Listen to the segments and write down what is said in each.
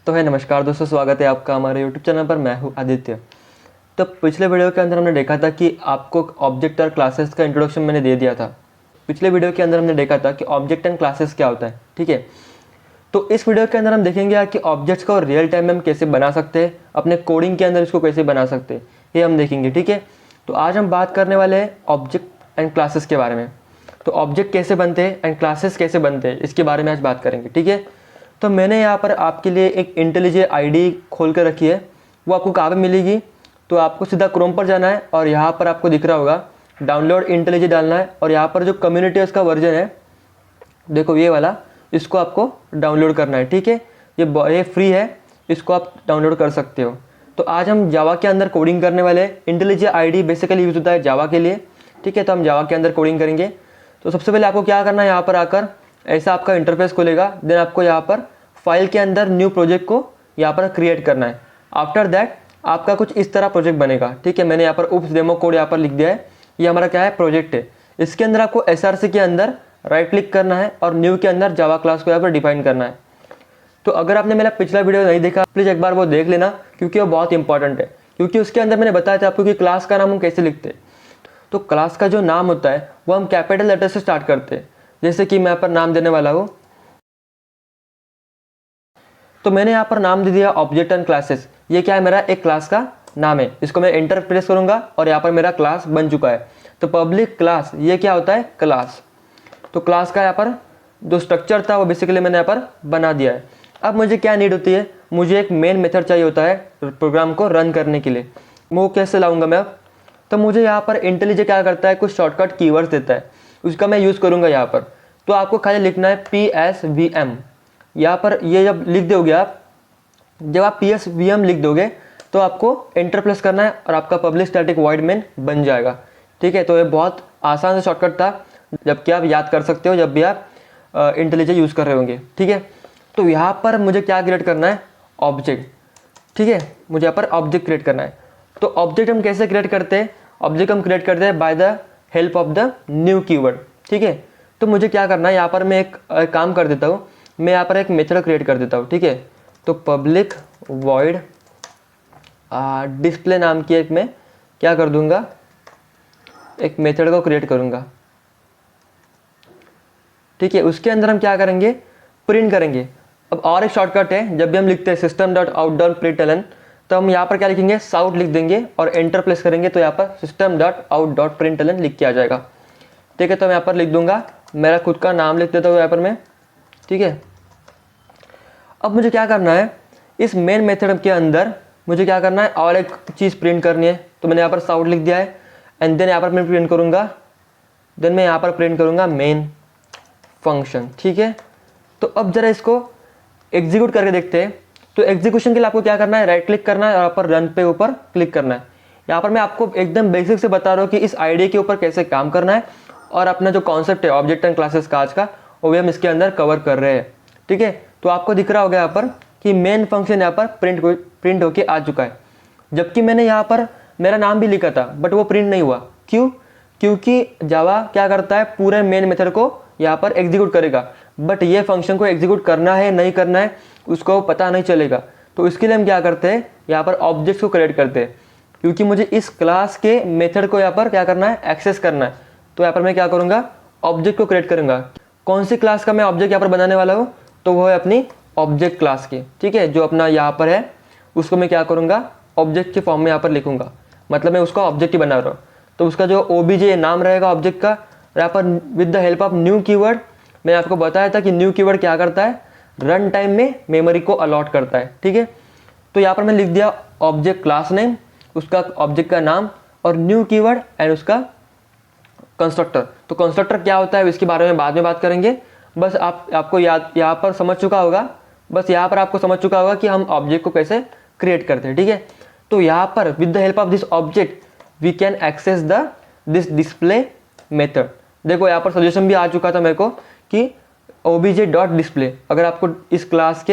तो है नमस्कार दोस्तों, स्वागत है आपका हमारे YouTube चैनल पर। मैं हूँ आदित्य। तो पिछले वीडियो के अंदर हमने देखा था कि आपको ऑब्जेक्ट और क्लासेस का इंट्रोडक्शन मैंने दे दिया था। पिछले वीडियो के अंदर हमने देखा था कि ऑब्जेक्ट एंड क्लासेस क्या होता है, ठीक है। तो इस वीडियो के अंदर हम देखेंगे कि ऑब्जेक्ट्स को रियल टाइम में हम कैसे बना सकते हैं, अपने कोडिंग के अंदर इसको कैसे बना सकते हैं, ये हम देखेंगे, ठीक है। तो आज हम बात करने वाले हैं ऑब्जेक्ट एंड क्लासेस के बारे में। तो ऑब्जेक्ट कैसे बनते हैं एंड क्लासेस कैसे बनते हैं, इसके बारे में आज बात करेंगे, ठीक है। तो मैंने यहाँ पर आपके लिए एक इंटेलिजे आईडी खोल कर रखी है। वो आपको कहाँ पे मिलेगी? तो आपको सीधा क्रोम पर जाना है और यहाँ पर आपको दिख रहा होगा डाउनलोड इंटेलिजे डालना है। और यहाँ पर जो कम्युनिटी है उसका वर्जन है, देखो ये वाला, इसको आपको डाउनलोड करना है, ठीक है। ये फ्री है, इसको आप डाउनलोड कर सकते हो। तो आज हम जावा के अंदर कोडिंग करने वाले हैं। इंटेलिजे आईडी बेसिकली यूज़ होता है जावा के लिए, ठीक है। तो हम जावा के अंदर कोडिंग करेंगे। तो सबसे पहले आपको क्या करना है, यहाँ पर आकर ऐसा आपका इंटरफेस खुलेगा। देन आपको यहाँ पर फाइल के अंदर न्यू प्रोजेक्ट को यहाँ पर क्रिएट करना है। आफ्टर दैट आपका कुछ इस तरह प्रोजेक्ट बनेगा, ठीक है। मैंने यहाँ पर उप्स डेमो कोड यहाँ पर लिख दिया है। ये हमारा क्या है, प्रोजेक्ट है। इसके अंदर आपको एसआरसी के अंदर राइट क्लिक करना है और न्यू के अंदर जावा क्लास को यहाँ पर डिफाइन करना है। तो अगर आपने मेरा पिछला वीडियो नहीं देखा, प्लीज़ एक बार वो देख लेना, क्योंकि वो बहुत इंपॉर्टेंट है। क्योंकि उसके अंदर मैंने बताया था आपको कि क्लास का नाम हम कैसे लिखते हैं। तो क्लास का जो नाम होता है वो हम कैपिटल लेटर से स्टार्ट करते हैं। जैसे कि मैं यहाँ पर नाम देने वाला हूँ, तो मैंने यहाँ पर नाम दे दिया ऑब्जेक्ट एंड क्लासेस। ये क्या है, मेरा एक क्लास का नाम है। इसको मैं एंटर प्रेस करूँगा और यहाँ पर मेरा क्लास बन चुका है। तो पब्लिक क्लास, ये क्या होता है, क्लास। तो क्लास का यहाँ पर जो स्ट्रक्चर था वो बेसिकली मैंने यहाँ पर बना दिया है। अब मुझे क्या नीड होती है, मुझे एक मेन मेथड चाहिए होता है प्रोग्राम को रन करने के लिए। वो कैसे लाऊंगा मैं अब? तो मुझे यहाँ पर इंटेलिजे क्या करता है, कुछ शॉर्टकट कीवर्ड्स देता है, उसका मैं यूज़ करूँगा यहाँ पर। तो आपको खाली लिखना है PSVM। यहाँ पर ये जब लिख दोगे आप, जब आप PSVM लिख दोगे तो आपको एंटर प्रेस करना है और आपका पब्लिक स्टैटिक वॉइड मेन बन जाएगा, ठीक है। तो ये बहुत आसान से शॉर्टकट था, जबकि आप याद कर सकते हो जब भी आप इंटेलिजे यूज़ कर रहे होंगे, ठीक है। तो यहाँ पर मुझे क्या क्रिएट करना है, ऑब्जेक्ट, ठीक है। मुझे यहाँ पर ऑब्जेक्ट क्रिएट करना है। तो ऑब्जेक्ट हम कैसे क्रिएट करते हैं? ऑब्जेक्ट हम क्रिएट करते हैं by the help of the new keyword, ठीक है। तो मुझे क्या करना है, यहाँ पर मैं एक काम कर देता हूँ। मैं यहाँ पर एक मेथड क्रिएट कर देता हूँ, ठीक है। तो पब्लिक वॉइड डिस्प्ले नाम की एक मैं क्या कर दूंगा, एक मेथड को क्रिएट करूँगा, ठीक है। उसके अंदर हम क्या करेंगे, प्रिंट करेंगे। अब और एक शॉर्टकट है, जब भी हम लिखते हैं system.out.println, तो हम यहाँ पर क्या लिखेंगे, साउट लिख देंगे और एंटर प्रेस करेंगे तो यहाँ पर system.out.println लिख के आ जाएगा, ठीक है। तो मैं यहाँ पर लिख दूंगा, मेरा खुद का नाम लिख देता हूँ यहाँ पर मैं, ठीक है। अब मुझे क्या करना है, इस मेन मेथड के अंदर मुझे क्या करना है, और एक चीज़ प्रिंट करनी है। तो मैंने यहाँ पर साउट लिख दिया है एंड देन यहाँ पर मैं प्रिंट करूँगा, देन मैं यहाँ पर प्रिंट करूँगा मेन फंक्शन, ठीक है। तो अब जरा इसको एग्जीक्यूट करके देखते हैं। तो एग्जीक्यूशन के लिए आपको क्या करना है, राइट क्लिक करना है और यहाँ पर रन पे ऊपर क्लिक करना है। यहाँ पर मैं आपको एकदम बेसिक से बता रहा हूँ कि इस आईडी के ऊपर कैसे काम करना है, और अपना जो कॉन्सेप्ट है ऑब्जेक्ट एंड क्लासेस का आज का, वो भी हम इसके अंदर कवर कर रहे हैं, ठीक है। तो आपको दिख रहा होगा यहाँ पर कि मेन फंक्शन यहाँ पर प्रिंट होके आ चुका है। जबकि मैंने यहाँ पर मेरा नाम भी लिखा था बट वो प्रिंट नहीं हुआ। क्यों? क्योंकि जावा क्या करता है, पूरे मेन मेथड को यहाँ पर एग्जीक्यूट करेगा, बट ये फंक्शन को एग्जीक्यूट करना है नहीं करना है उसको पता नहीं चलेगा। तो इसके लिए हम क्या करते हैं, यहाँ पर ऑब्जेक्ट्स को क्रिएट करते हैं, क्योंकि मुझे इस क्लास के मेथड को यहाँ पर क्या करना है, एक्सेस करना है। तो यहाँ पर मैं क्या करूँगा, ऑब्जेक्ट को क्रिएट करूँगा। कौन सी क्लास का मैं ऑब्जेक्ट यहाँ पर बनाने वाला हूँ, तो वो है अपनी ऑब्जेक्ट क्लास की, ठीक है। जो अपना यहाँ पर है उसको मैं क्या करूँगा, ऑब्जेक्ट के फॉर्म में यहाँ पर लिखूँगा, मतलब मैं उसका ऑब्जेक्ट ही बना रहा हूँ। तो उसका जो OBJ नाम रहेगा ऑब्जेक्ट का, यहाँ पर with the help of new keyword, मैंने आपको बताया था कि न्यू कीवर्ड क्या करता है, रन टाइम में मेमोरी को अलॉट करता है, ठीक है। तो यहाँ पर मैं लिख दिया ऑब्जेक्ट क्लास नेम, उसका ऑब्जेक्ट का नाम और न्यू कीवर्ड एंड उसका कंस्ट्रक्टर। तो कंस्ट्रक्टर क्या होता है इसके बारे में बाद में बात करेंगे। बस आपको याद यहाँ पर समझ चुका होगा, बस यहाँ पर आपको समझ चुका होगा कि हम ऑब्जेक्ट को कैसे क्रिएट करते हैं, ठीक है। तो यहाँ पर with the help of this object we can access this display method. देखो यहाँ पर सजेशन भी आ चुका था मेरे को कि obj.display, अगर आपको इस क्लास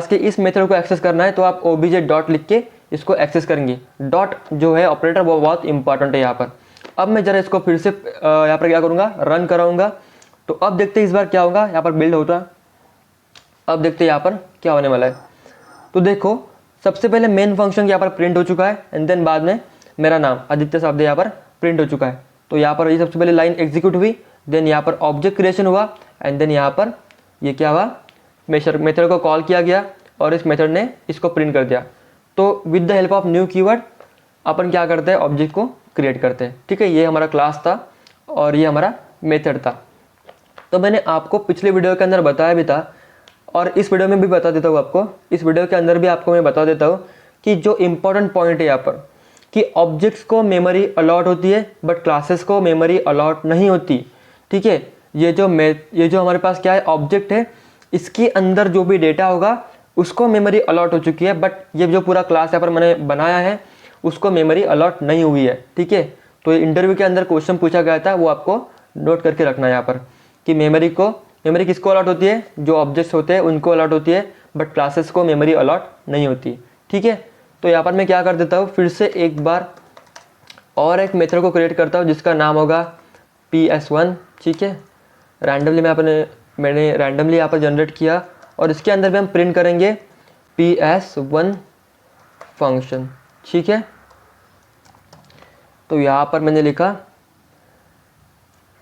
के इस मेथड को एक्सेस करना है तो आप obj. लिख के इसको एक्सेस करेंगे। डॉट जो है ऑपरेटर वो बहुत इंपॉर्टेंट है यहाँ पर। अब मैं जरा इसको फिर से यहाँ पर क्या करूँगा, रन कराऊँगा। तो अब देखते हैं इस बार क्या होगा। यहाँ पर बिल्ड होता, अब देखते हैं यहाँ पर क्या होने वाला है। तो देखो सबसे पहले मेन फंक्शन यहाँ पर प्रिंट हो चुका है एंड देन बाद में मेरा नाम आदित्य साबदे यहाँ पर प्रिंट हो चुका है। तो यहाँ पर ये सबसे पहले लाइन एग्जीक्यूट हुई, देन यहाँ पर ऑब्जेक्ट क्रिएशन हुआ एंड देन यहाँ पर ये क्या हुआ, मेथड को कॉल किया गया और इस मेथड ने इसको प्रिंट कर दिया। तो with the help of new keyword अपन क्या करते हैं, ऑब्जेक्ट को क्रिएट करते हैं। ठीक है, ये हमारा क्लास था और ये हमारा मेथड था। तो मैंने आपको पिछले वीडियो के अंदर बताया भी था और इस वीडियो में भी बता देता हूँ आपको, इस वीडियो के अंदर भी आपको मैं बता देता हूँ कि जो इम्पोर्टेंट पॉइंट है यहाँ पर कि ऑब्जेक्ट्स को मेमोरी अलॉट होती है बट क्लासेस को मेमोरी अलॉट नहीं होती। ठीक है, ये जो हमारे पास क्या है, ऑब्जेक्ट है, इसके अंदर जो भी डेटा होगा उसको मेमोरी अलॉट हो चुकी है, बट ये जो पूरा क्लास यहाँ पर मैंने बनाया है उसको मेमोरी अलॉट नहीं हुई है। ठीक है, तो ये इंटरव्यू के अंदर क्वेश्चन पूछा गया था, वो आपको नोट करके रखना है यहाँ पर कि मेमोरी किसको अलॉट होती है, जो ऑब्जेक्ट्स होते हैं उनको अलॉट होती है बट क्लासेस को मेमोरी अलॉट नहीं होती। ठीक है, तो यहाँ पर मैं क्या कर देता हूँ, फिर से एक बार और एक मेथड को क्रिएट करता हूँ जिसका नाम होगा PS1। ठीक है, मैंने रैंडमली यहाँ पर जनरेट किया और इसके अंदर भी हम प्रिंट करेंगे PS1 फंक्शन। ठीक है, तो यहाँ पर मैंने लिखा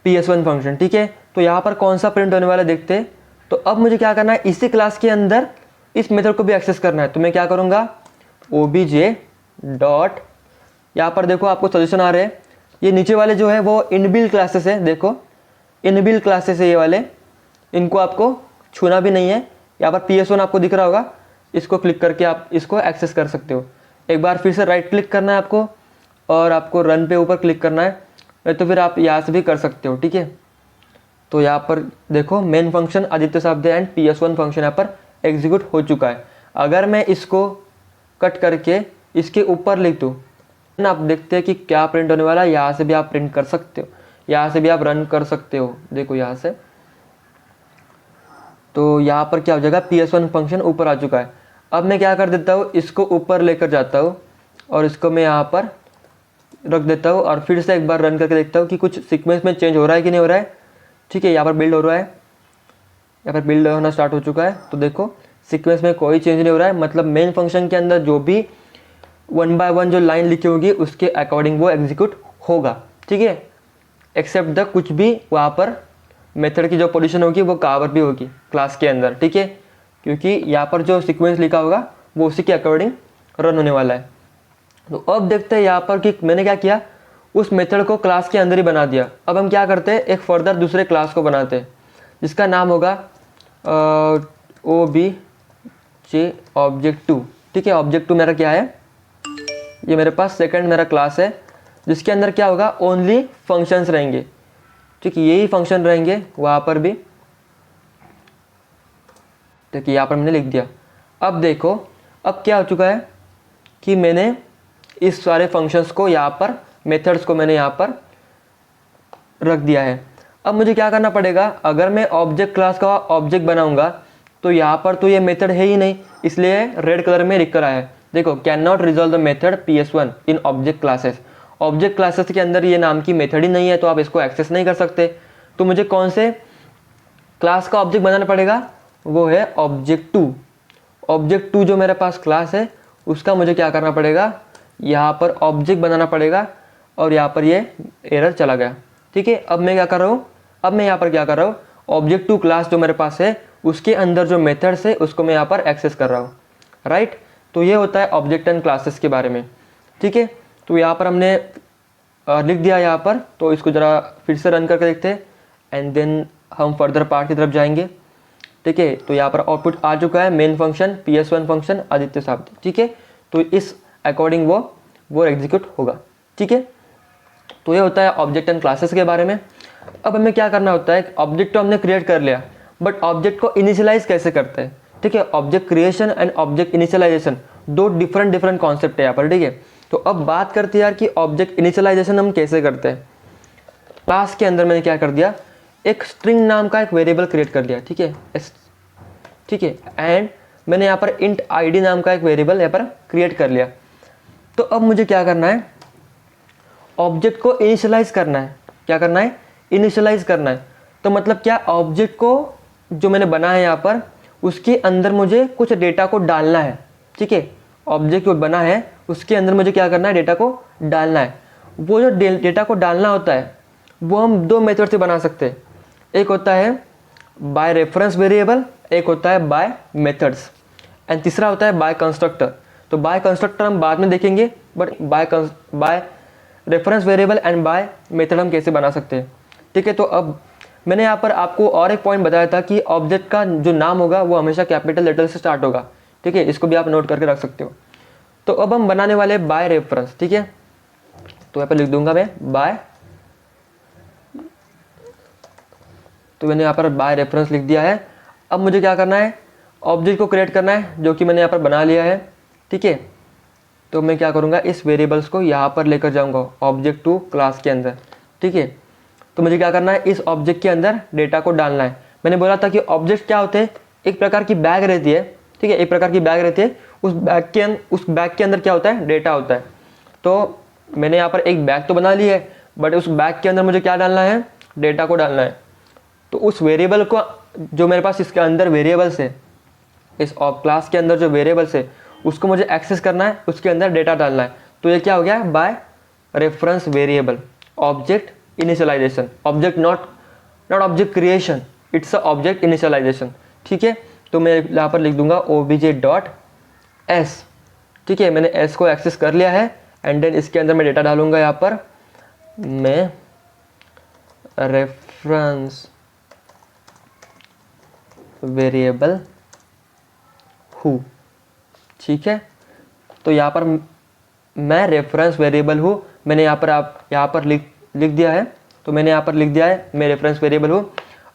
PS1 फंक्शन। ठीक है, तो यहाँ पर कौन सा प्रिंट होने वाला देखते हैं। तो अब मुझे क्या करना है, इसी क्लास के अंदर इस मेथड को भी एक्सेस करना है। तो मैं क्या करूँगा, obj डॉट, यहाँ पर देखो आपको सजेशन आ रहे हैं, ये नीचे वाले जो है वो इनबिल्ट क्लासेस है। देखो इनबिल्ट क्लासेस है ये वाले, इनको आपको छूना भी नहीं है। यहाँ पर PS1 आपको दिख रहा होगा, इसको क्लिक करके आप इसको एक्सेस कर सकते हो। एक बार फिर से राइट क्लिक करना है आपको और आपको रन पे ऊपर क्लिक करना है, नहीं तो फिर आप यहाँ से भी कर सकते हो। ठीक है, तो यहाँ पर देखो main function Aditya Sabde and PS1 function यहाँ पर एग्जीक्यूट हो चुका है। अगर मैं इसको कट करके इसके ऊपर लिख दूँ, आप देखते हैं कि क्या प्रिंट होने वाला है। यहाँ से भी आप प्रिंट कर सकते हो, यहाँ से भी आप रन कर सकते हो। देखो यहाँ से, तो यहाँ पर क्या हो जाएगा, PS1 फंक्शन ऊपर आ चुका है। अब मैं क्या कर देता हूँ, इसको ऊपर लेकर जाता हूँ और इसको मैं यहाँ पर रख देता हूँ और फिर से एक बार रन करके देखता हूँ कि कुछ सीक्वेंस में चेंज हो रहा है कि नहीं हो रहा है। ठीक है, यहाँ पर बिल्ड हो रहा है, यहाँ पर बिल्ड होना स्टार्ट हो चुका है। तो देखो सीक्वेंस में कोई चेंज नहीं हो रहा है, मतलब मेन फंक्शन के अंदर जो भी 1 बाय 1 जो लाइन लिखी होगी उसके अकॉर्डिंग वो एग्जीक्यूट होगा। ठीक है, एक्सेप्ट द कुछ भी वहाँ पर मेथड की जो पोजीशन होगी वो कहाँ पर भी होगी क्लास के अंदर। ठीक है, क्योंकि यहाँ पर जो सीक्वेंस लिखा होगा वो उसी के अकॉर्डिंग रन होने वाला है। तो अब देखते हैं यहाँ पर कि मैंने क्या किया, उस मेथड को क्लास के अंदर ही बना दिया। अब हम क्या करते हैं, एक फर्दर दूसरे क्लास को बनाते हैं जिसका नाम होगा obj object2। ठीक है, object2 मेरा क्या है, ये मेरे पास सेकंड मेरा क्लास है जिसके अंदर क्या होगा, ओनली फंक्शंस रहेंगे। ठीक है, यही फंक्शन रहेंगे वहाँ पर भी। ठीक है, यहाँ पर मैंने लिख दिया। अब देखो अब क्या हो चुका है कि मैंने इस सारे फंक्शंस को यहाँ पर, मेथड्स को मैंने यहाँ पर रख दिया है। अब मुझे क्या करना पड़ेगा, अगर मैं ऑब्जेक्ट क्लास का ऑब्जेक्ट बनाऊंगा तो यहाँ पर तो ये मेथड है ही नहीं, इसलिए रेड कलर में लिख कर आया है। देखो, can not resolve the method PS1 in object classes. Object classes के अंदर ये नाम की मेथड ही नहीं है, तो आप इसको एक्सेस नहीं कर सकते। तो मुझे कौन से क्लास का ऑब्जेक्ट बनाना पड़ेगा, वो है object2। object2 जो मेरे पास क्लास है उसका मुझे क्या करना पड़ेगा, यहाँ पर ऑब्जेक्ट बनाना पड़ेगा और यहाँ पर ये एरर चला गया। ठीक है, अब मैं क्या कर रहा हूँ, अब मैं यहाँ पर क्या कर रहा हूँ, object2 क्लास जो मेरे पास है उसके अंदर जो मेथड्स है उसको मैं यहाँ पर एक्सेस कर रहा हूँ। राइट, तो ये होता है ऑब्जेक्ट एंड क्लासेस के बारे में। ठीक है, तो यहाँ पर हमने लिख दिया यहाँ पर, तो इसको ज़रा फिर से रन करके देखते हैं एंड देन हम फर्दर पार्ट की तरफ जाएंगे। ठीक है, तो यहाँ पर आउटपुट आ चुका है, main function PS1 function Aditya Sabde. ठीक है, तो इस अकॉर्डिंग वो एग्जीक्यूट होगा। ठीक है, तो ये होता है ऑब्जेक्ट एंड क्लासेस के बारे में। अब हमें क्या करना होता है, ऑब्जेक्ट तो हमने क्रिएट कर लिया बट ऑब्जेक्ट को इनिशियलाइज कैसे करते हैं। ठीक है, object creation and object initialization दो डिफरेंट कॉन्सेप्ट है यहाँ पर। ठीक है, तो अब बात करते हैं यार कि ऑब्जेक्ट इनिशियलाइजेशन हम कैसे करते हैं। क्लास के अंदर मैंने क्या कर दिया, एक स्ट्रिंग नाम का एक वेरिएबल क्रिएट कर दिया। ठीक है, ठीक है, एंड मैंने यहाँ पर इंट id नाम का एक वेरिएबल यहाँ पर क्रिएट कर लिया। तो अब मुझे क्या करना है, ऑब्जेक्ट को इनिशियलाइज करना है। क्या करना है, इनिशियलाइज करना है। तो मतलब क्या, ऑब्जेक्ट को जो मैंने बनाया है यहाँ पर उसके अंदर मुझे कुछ डेटा को डालना है, ठीक है। ऑब्जेक्ट जो बना है उसके अंदर मुझे क्या करना है, डेटा को डालना है। वो जो डेटा को डालना होता है वो हम दो मेथड से बना सकते हैं। एक होता है बाय रेफरेंस वेरिएबल, एक होता है बाय मेथड्स, एंड तीसरा होता है बाय कंस्ट्रक्टर। तो बाय कंस्ट्रक्टर हम बाद में देखेंगे, but by reference variable and by method हम कैसे बना सकते हैं, ठीक है। तो अब मैंने यहाँ पर आपको और एक पॉइंट बताया था कि ऑब्जेक्ट का जो नाम होगा वो हमेशा कैपिटल लेटर से स्टार्ट होगा, ठीक है। इसको भी आप नोट करके रख सकते हो। तो अब हम बनाने वाले बाय रेफरेंस, ठीक है। तो यहाँ पर लिख दूंगा मैं बाय, तो मैंने यहाँ पर बाय रेफरेंस लिख दिया है। अब मुझे क्या करना है, ऑब्जेक्ट को क्रिएट करना है, जो कि मैंने यहाँ पर बना लिया है, ठीक है। तो मैं क्या करूँगा, इस वेरिएबल्स को यहाँ पर लेकर जाऊँगा ऑब्जेक्ट टू क्लास के अंदर, ठीक है। तो मुझे क्या करना है, इस ऑब्जेक्ट के अंदर डेटा को डालना है। मैंने बोला था कि ऑब्जेक्ट क्या होते हैं, एक प्रकार की बैग रहती है, ठीक है। एक प्रकार की बैग रहती है, उस बैग के अंदर क्या होता है, डेटा होता है। तो मैंने यहाँ पर एक बैग तो बना ली है, बट उस बैग के अंदर मुझे क्या डालना है, डेटा को डालना है। तो उस वेरिएबल को, जो मेरे पास इसके अंदर वेरिएबल्स है, इस क्लास के अंदर जो वेरिएबल्स है उसको मुझे एक्सेस करना है, उसके अंदर डेटा डालना है। तो ये क्या हो गया, by reference variable object initialization, object not object creation, it's a object initialization, ठीक है। तो मैं यहाँ पर लिख दूंगा obj.s, ठीक है। मैंने s को एक्सेस कर लिया है, एंड देन इसके अंदर मैं डेटा डालूंगा। यहाँ पर मैं रेफरेंस वेरिएबल हूँ, ठीक है। तो यहाँ पर मैं रेफरेंस वेरिएबल हूँ, मैंने यहाँ पर लिख दिया है। तो मैंने यहाँ पर लिख दिया है मैं रेफरेंस वेरिएबल हूँ।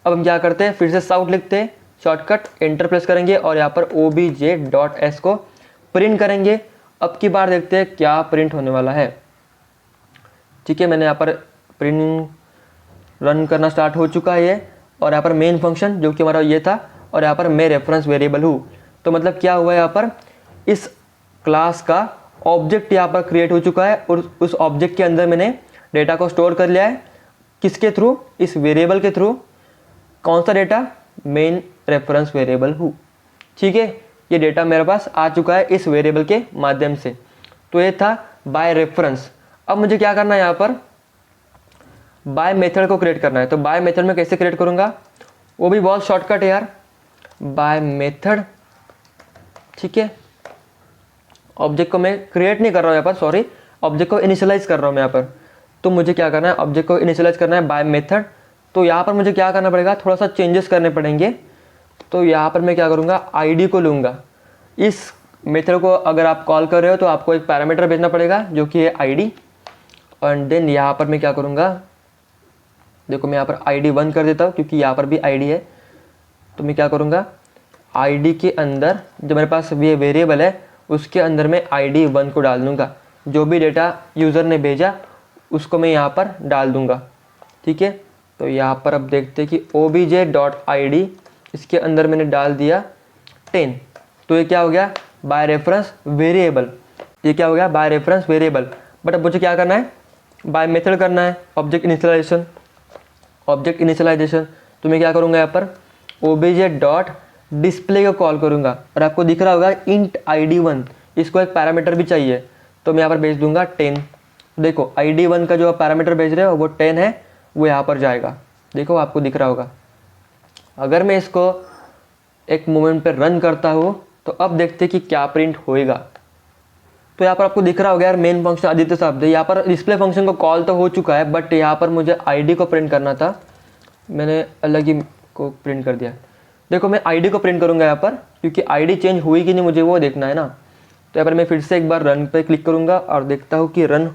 अब हम क्या करते हैं, फिर से साउट लिखते हैं, शॉर्टकट एंटर प्रेस करेंगे और यहाँ पर obj.s को प्रिंट करेंगे। अब की बार देखते हैं क्या प्रिंट होने वाला है, ठीक है। मैंने यहाँ पर प्रिंट रन करना स्टार्ट हो चुका है ये, और यहाँ पर मेन फंक्शन जो कि हमारा ये था, और यहाँ पर मैं रेफरेंस वेरिएबल हूँ। तो मतलब क्या हुआ, यहाँ पर इस क्लास का ऑब्जेक्ट यहाँ पर क्रिएट हो चुका है, और उस ऑब्जेक्ट के अंदर मैंने डेटा को स्टोर कर लिया है। किसके थ्रू, इस वेरिएबल के थ्रू। कौन सा डेटा, मेन रेफरेंस वेरिएबल हूँ, ठीक है। ये डेटा मेरे पास आ चुका है इस वेरिएबल के माध्यम से। तो ये था बाय रेफरेंस। अब मुझे क्या करना है, यहाँ पर बाय मेथड को क्रिएट करना है। तो बाय मेथड में कैसे क्रिएट करूँगा, वो भी बहुत शॉर्टकट है यार, बाय मेथड, ठीक है। ऑब्जेक्ट को मैं क्रिएट नहीं कर रहा हूँ यहाँ पर, सॉरी, ऑब्जेक्ट को इनिशियलाइज कर रहा हूँ मैं यहाँ पर। तो मुझे क्या करना है, ऑब्जेक्ट को इनिशियलाइज करना है बाय मेथड। तो यहाँ पर मुझे क्या करना पड़ेगा, थोड़ा सा चेंजेस करने पड़ेंगे। तो यहाँ पर मैं क्या करूँगा, आईडी को लूँगा। इस मेथड को अगर आप कॉल कर रहे हो तो आपको एक पैरामीटर भेजना पड़ेगा जो कि है आईडी, एंड देन यहाँ पर मैं क्या करूँगा, देखो मैं यहाँ पर आईडी 1 कर देता हूँ क्योंकि यहाँ पर भी आईडी है। तो मैं क्या करूँगा, आईडी के अंदर जो मेरे पास ये वेरिएबल है उसके अंदर मैं आईडी 1 को डाल दूँगा। जो भी डेटा यूज़र ने भेजा उसको मैं यहाँ पर डाल दूँगा, ठीक है। तो यहाँ पर अब देखते हैं कि obj.id, इसके अंदर मैंने डाल दिया 10। तो ये क्या हो गया, बाय रेफरेंस वेरिएबल। ये क्या हो गया, बाय रेफरेंस वेरिएबल। बट अब मुझे क्या करना है, बाय मेथड करना है, ऑब्जेक्ट इनिशियलाइजेशन, ऑब्जेक्ट इनिशियलाइजेशन। तो मैं क्या करूँगा, यहाँ पर obj.display को कॉल करूँगा, और आपको दिख रहा होगा int id1, इसको एक पैरामीटर भी चाहिए। तो मैं यहाँ पर भेज दूँगा 10। देखो id1 का जो पैरामीटर भेज रहे हो वो 10 है, वो यहाँ पर जाएगा। देखो आपको दिख रहा होगा। अगर मैं इसको एक मोमेंट पर रन करता हूँ तो अब देखते हैं कि क्या प्रिंट होएगा। तो यहाँ पर आपको दिख रहा होगा यार, मेन फंक्शन आदित्य शब्द है। यहाँ पर डिस्प्ले फंक्शन को कॉल तो हो चुका है, बट यहाँ पर मुझे आईडी को प्रिंट करना था, मैंने अलग ही को प्रिंट कर दिया। देखो मैं आईडी को प्रिंट करूँगा यहाँ पर, क्योंकि आईडी चेंज हुई कि नहीं मुझे वो देखना है ना। तो यहाँ पर मैं फिर से एक बार रन पे क्लिक करूँगा और देखता हूँ कि रन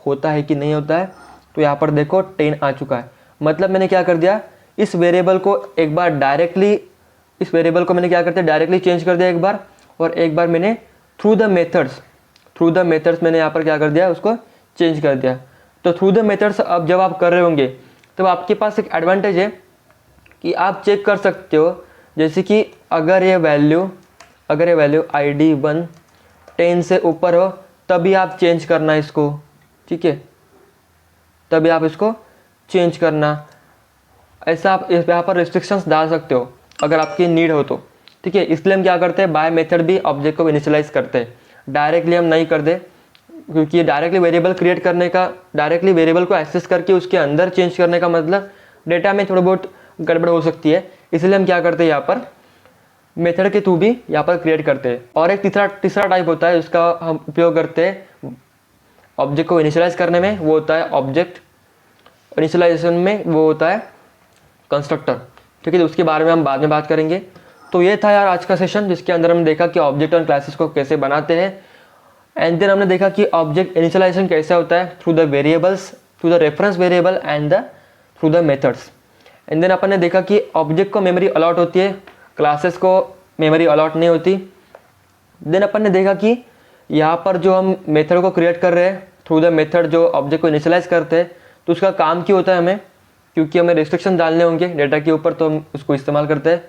होता है कि नहीं होता है। तो यहाँ पर देखो 10 आ चुका है। मतलब मैंने क्या कर दिया, इस वेरिएबल को एक बार डायरेक्टली, इस वेरिएबल को मैंने क्या करते हैं डायरेक्टली चेंज कर दिया एक बार, और एक बार मैंने थ्रू द मेथड्स मैंने यहाँ पर क्या कर दिया, उसको चेंज कर दिया। तो थ्रू द मेथड्स अब जब आप कर रहे होंगे तब आपके पास एक एडवांटेज है कि आप चेक कर सकते हो, जैसे कि अगर ये वैल्यू id1 10 से ऊपर हो तभी आप चेंज करना इसको, ठीक है, तभी आप इसको चेंज करना। ऐसा आप यहाँ पर रिस्ट्रिक्शंस डाल सकते हो अगर आपकी नीड हो तो, ठीक है, इसलिए हम क्या करते हैं, बाय मेथड भी ऑब्जेक्ट को इनिशियलाइज करते हैं, डायरेक्टली हम नहीं कर दे, क्योंकि डायरेक्टली वेरिएबल क्रिएट करने का, डायरेक्टली वेरिएबल को एक्सेस करके उसके अंदर चेंज करने का मतलब डेटा में थोड़ा बहुत गड़बड़ हो सकती है, इसलिए हम क्या करते हैं यहाँ पर मेथड के थ्रू भी यहाँ पर क्रिएट करते हैं। और एक तीसरा टाइप होता है जिसका हम उपयोग करते हैं ऑब्जेक्ट को इनिशियलाइज करने में, वो होता है ऑब्जेक्ट इनिशियलाइजेशन में, वो होता है कंस्ट्रक्टर। ठीक है, तो उसके बारे में हम बाद में बात करेंगे। तो ये था यार आज का सेशन, जिसके अंदर हमने देखा कि ऑब्जेक्ट और क्लासेस को कैसे बनाते हैं, एंड देन हमने देखा कि ऑब्जेक्ट इनिशियलाइजेशन कैसे होता है through the variables, through the reference variable and through the methods. And then अपन ने देखा कि ऑब्जेक्ट को मेमोरी अलॉट होती है, क्लासेस को मेमोरी अलॉट नहीं होती। देन अपन ने देखा कि यहाँ पर जो हम मेथड को क्रिएट कर रहे हैं थ्रू द मेथड, जो ऑब्जेक्ट को इनिशियलाइज करते हैं, तो उसका काम क्यों होता है हमें, क्योंकि हमें रिस्ट्रिक्शन डालने होंगे डेटा के ऊपर, तो हम उसको इस्तेमाल करते हैं।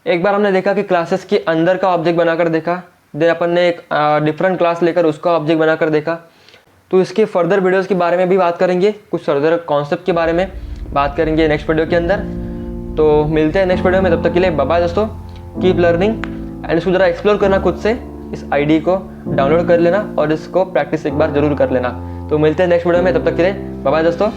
एक बार हमने देखा कि क्लासेस के अंदर का ऑब्जेक्ट बनाकर देखा, देन अपन ने एक डिफरेंट क्लास लेकर उसका ऑब्जेक्ट बनाकर देखा। तो इसके फर्दर वीडियोस के बारे में भी बात करेंगे, कुछ फर्दर कॉन्सेप्ट के बारे में बात करेंगे नेक्स्ट वीडियो के अंदर। तो मिलते हैं नेक्स्ट वीडियो में, तब तक के लिए बाय बाय दोस्तों, कीप लर्निंग एंड इसको ज़रा एक्सप्लोर करना खुद से, इस आईडी को डाउनलोड कर लेना और इसको प्रैक्टिस एक बार जरूर कर लेना। तो मिलते हैं नेक्स्ट वीडियो में, तब तक के लिए बाय बाय दोस्तों।